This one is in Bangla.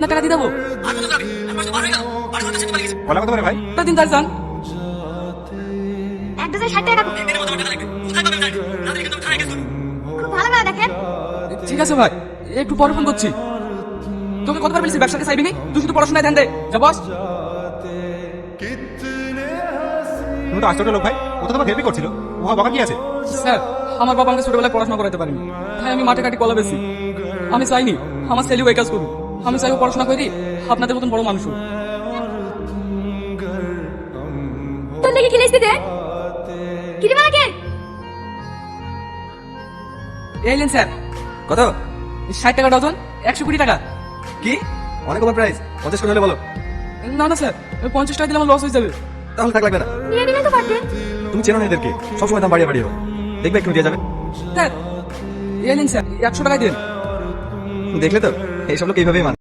না টাকা দিয়ে দেবো? বলা কত পারে ভাই? তা দিন তার যান। এক ডজন 60 টাকা। খুব ভালো করে দেখেন। ঠিক আছে ভাই, একটু পরে ফোন করছি। তোকে কতবার বলেছি ব্যবসাকে চাইবি নি, তুই শুধু পড়াশোনায় ধ্যান দে। যা বস। তুমি তো আশ্চর্য লোক ভাই, ও তো তোমার হেল্পই করছিল। ও বাবা কি আছে? স্যার, আমার বাবা আমাকে ছোটবেলায় পড়াশোনা করাতে পারেনি, তাই আমি মাঠে কাটি কলা বেশি। আমি চাইনি আমার ছেলেও এই কাজ করুক। আমি চাইও পড়াশোনা করি, আপনাদের মতন বড় মানুষ হোক। তোর লেগে কি লিখতে দে? কি দিবা নাকি? এই লেন স্যার। কত? 60 টাকা ডজন, 120 টাকা। কি অনেক ওভার প্রাইস, 50 করে হলে বলো। না না স্যার, 50 টাকা দিলে আমার লস হয়ে যাবে। তাহলে থাক লাগবে না। নিয়ে নিলে তো পারতেন। তুমি চেনো না এদেরকে, সবসময় দাম বাড়িয়ে বাড়িয়ে হোক। দেখবে একটু দিয়ে যাবে। স্যার এই লেন স্যার, 100 টাকা দিন। দেখলে তো এইসব লোক এইভাবেই মানে।